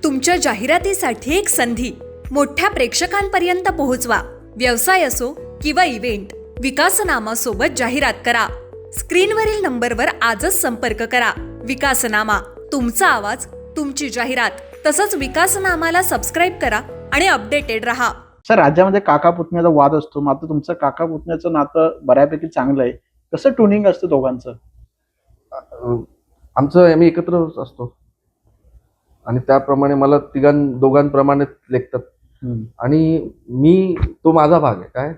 तुमच्या जाहिरातीसाठी एक संधी मोठ्या प्रेक्षकांपर्यंत पोहोचवा. व्यवसाय असो किंवा इव्हेंट, विकासनामा सोबत जाहिरात करा. स्क्रीनवरील नंबरवर आजच संपर्क करा. विकासनामा, तुमचा आवाज, तुमची जाहिरात. तसंच विकासनामाला सबस्क्राईब करा आणि अपडेटेड रहा. सर, राज्यामध्ये काका पुतण्याचा वाद असतो, मात्र तुमचं काका पुतण्याचं नातं बऱ्यापैकी चांगलं आहे. कसं ट्युनिंग असतं दोघांचं? आम्ही एकत्र असतो आणि त्याप्रमाणे मला दोघांप्रमाणे लेखतात. आणि तो माझा भाग आहे. काय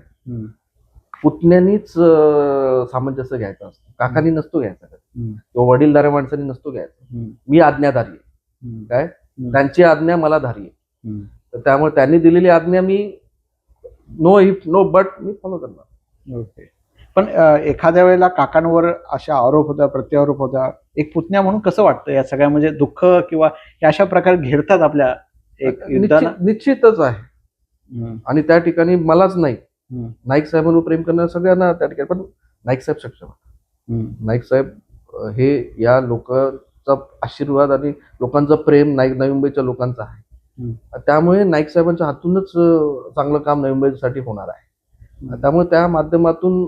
पुतण्यानीच सामंजस्य घ्यायचं असतं, काकांनी नसतो घ्यायचा. तो वडीलधाऱ्या माणसांनी नसतो घ्यायचा. मी आज्ञाधारी आहे. काय त्यांची आज्ञा मला धारी आहे. तर त्यामुळे त्यांनी दिलेली आज्ञा मी नो इफ नो बट मी फॉलो करणार. ओके. पण एखाद्या वेळेला काकांवर अशा आरोप होता, प्रत्यारोप होता. एक पुतण्या म्हणून कसं वाटतं या सगळ्या, म्हणजे दुःख किंवा अशा प्रकारे घेरतात आपल्या एक युद्धाला? निश्चितच आहे. आणि त्या ठिकाणी मलाच नाही, नाईक साहेबांवर प्रेम करणाऱ्या सगळ्यांना त्या ठिकाणी, पण नाईक साहेब सक्षम. नाईक साहेब हे या लोकांचा आशीर्वाद आणि लोकांचं प्रेम नवी मुंबईच्या लोकांचं आहे. त्यामुळे नाईक साहेबांच्या हातूनच चांगलं काम नवी मुंबईसाठी होणार आहे. त्यामुळे त्या माध्यमातून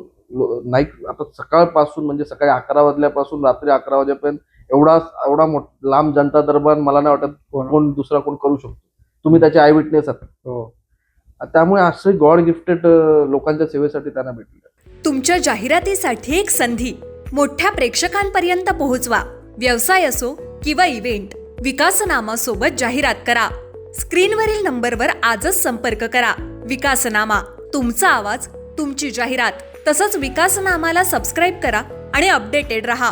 नाईक आता सकाळपासून, म्हणजे सकाळी 11 वाजल्यापासून रात्री 11 वाजेपर्यंत एवढा लांब जनता दरबार मला नाही वाटत दुसरा कोण करू शकतो. तुम्ही त्याचे आय विटनेस आहात. त्यामुळे असे गॉड गिफ्टेड लोकांच्या सेवेसाठी त्यांना भेटले. तुमच्या जाहिरातीसाठी एक संधी मोठ्या प्रेक्षकांपर्यंत पोहोचवा. व्यवसाय असो किंवा इव्हेंट, विकासनामा सोबत जाहिरात करा. स्क्रीनवरील नंबरवर आजच संपर्क करा. विकासनामा, तुमचा आवाज, तुमची जाहिरात. तसंच विकासनामाला सबस्क्राईब करा आणि अपडेटेड रहा.